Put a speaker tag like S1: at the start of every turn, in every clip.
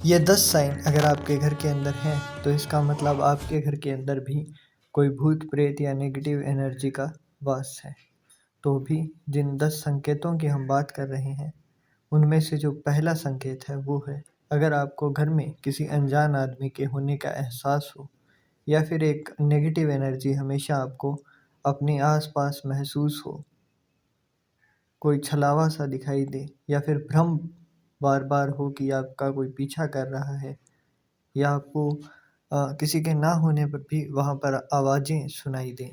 S1: ये 10 साइन अगर आपके घर के अंदर हैं तो इसका मतलब आपके घर के अंदर भी कोई भूत प्रेत या नेगेटिव एनर्जी का वास है। तो भी जिन 10 संकेतों की हम बात कर रहे हैं उनमें से जो पहला संकेत है वो है, अगर आपको घर में किसी अनजान आदमी के होने का एहसास हो या फिर एक नेगेटिव एनर्जी हमेशा आपको अपने आसपास महसूस हो, कोई छलावा सा दिखाई दे या फिर भ्रम बार बार हो कि आपका कोई पीछा कर रहा है या आपको किसी के ना होने पर भी वहाँ पर आवाज़ें सुनाई दें,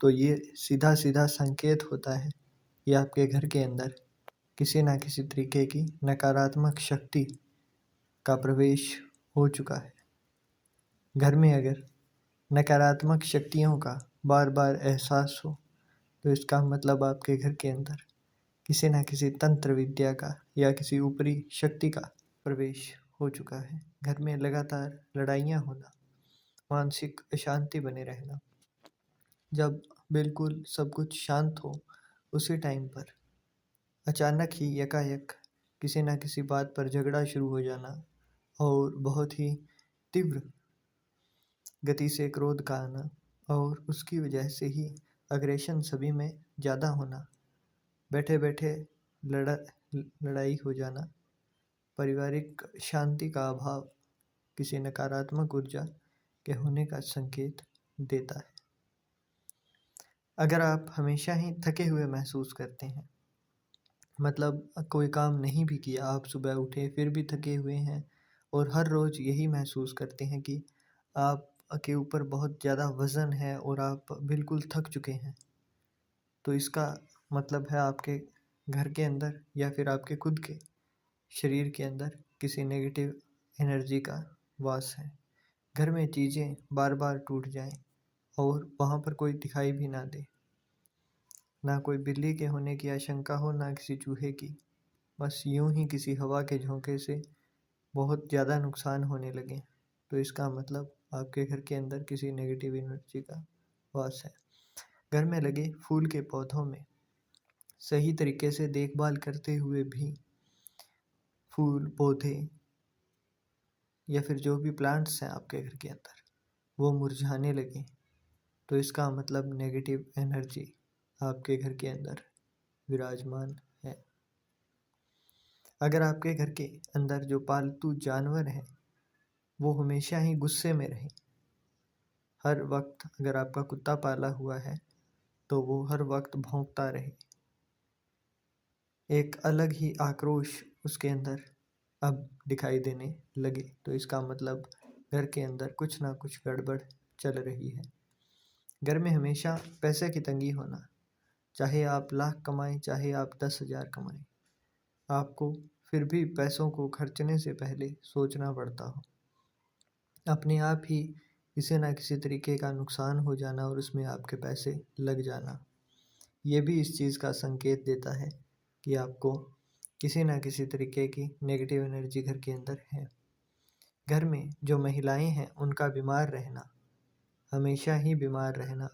S1: तो ये सीधा सीधा संकेत होता है कि आपके घर के अंदर किसी ना किसी तरीके की नकारात्मक शक्ति का प्रवेश हो चुका है। घर में अगर नकारात्मक शक्तियों का बार बार एहसास हो तो इसका मतलब आपके घर के अंदर किसी न किसी तंत्र विद्या का या किसी ऊपरी शक्ति का प्रवेश हो चुका है। घर में लगातार लड़ाइयाँ होना, मानसिक अशांति बने रहना, जब बिल्कुल सब कुछ शांत हो उसी टाइम पर अचानक ही यकायक किसी न किसी बात पर झगड़ा शुरू हो जाना और बहुत ही तीव्र गति से क्रोध का आना और उसकी वजह से ही अग्रेशन सभी में ज़्यादा होना, बैठे बैठे लड़ाई हो जाना, पारिवारिक शांति का अभाव किसी नकारात्मक ऊर्जा के होने का संकेत देता है। अगर आप हमेशा ही थके हुए महसूस करते हैं, मतलब कोई काम नहीं भी किया, आप सुबह उठे फिर भी थके हुए हैं और हर रोज़ यही महसूस करते हैं कि आप के ऊपर बहुत ज़्यादा वज़न है और आप बिल्कुल थक चुके हैं, तो इसका मतलब है आपके घर के अंदर या फिर आपके खुद के शरीर के अंदर किसी नेगेटिव एनर्जी का वास है। घर में चीज़ें बार बार टूट जाएं और वहाँ पर कोई दिखाई भी ना दे, ना कोई बिल्ली के होने की आशंका हो, ना किसी चूहे की, बस यूं ही किसी हवा के झोंके से बहुत ज़्यादा नुकसान होने लगे, तो इसका मतलब आपके घर के अंदर किसी नेगेटिव एनर्जी का वास है। घर में लगे फूल के पौधों में सही तरीके से देखभाल करते हुए भी फूल पौधे या फिर जो भी प्लांट्स हैं आपके घर के अंदर वो मुरझाने लगे, तो इसका मतलब नेगेटिव एनर्जी आपके घर के अंदर विराजमान है। अगर आपके घर के अंदर जो पालतू जानवर हैं वो हमेशा ही गुस्से में रहें, हर वक्त अगर आपका कुत्ता पाला हुआ है तो वो हर वक्त भौंकता रहे, एक अलग ही आक्रोश उसके अंदर अब दिखाई देने लगे, तो इसका मतलब घर के अंदर कुछ ना कुछ गड़बड़ चल रही है। घर में हमेशा पैसे की तंगी होना, चाहे आप लाख कमाएं चाहे आप 10,000 कमाएं, आपको फिर भी पैसों को खर्चने से पहले सोचना पड़ता हो। अपने आप ही किसी ना किसी तरीके का नुकसान हो जाना और उसमें आपके पैसे लग जाना, ये भी इस चीज़ का संकेत देता है कि आपको किसी ना किसी तरीके की नेगेटिव एनर्जी घर के अंदर है। घर में जो महिलाएं हैं उनका बीमार रहना, हमेशा ही बीमार रहना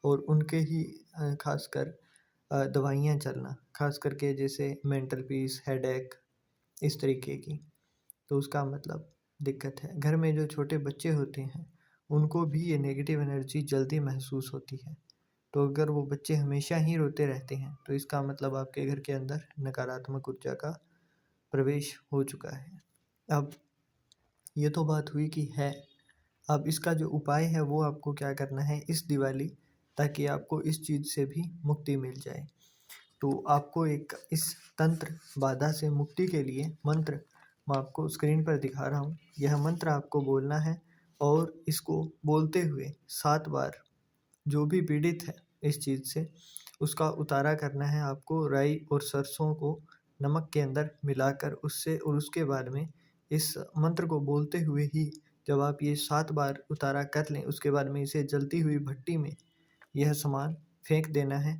S1: और उनके ही खासकर दवाइयाँ चलना, खास करके जैसे मेंटल पीस, हेडेक, इस तरीके की, तो उसका मतलब दिक्कत है। घर में जो छोटे बच्चे होते हैं उनको भी ये नेगेटिव एनर्जी जल्दी महसूस होती है, तो अगर वो बच्चे हमेशा ही रोते रहते हैं तो इसका मतलब आपके घर के अंदर नकारात्मक ऊर्जा का प्रवेश हो चुका है। अब ये तो बात हुई कि है, अब इसका जो उपाय है वो आपको क्या करना है इस दिवाली, ताकि आपको इस चीज़ से भी मुक्ति मिल जाए। तो आपको एक इस तंत्र बाधा से मुक्ति के लिए मंत्र मैं आपको स्क्रीन पर दिखा रहा हूँ, यह मंत्र आपको बोलना है और इसको बोलते हुए 7 बार जो भी पीड़ित है इस चीज़ से उसका उतारा करना है आपको। राई और सरसों को नमक के अंदर मिलाकर उससे, और उसके बाद में इस मंत्र को बोलते हुए ही जब आप ये 7 बार उतारा कर लें उसके बाद में इसे जलती हुई भट्टी में यह सामान फेंक देना है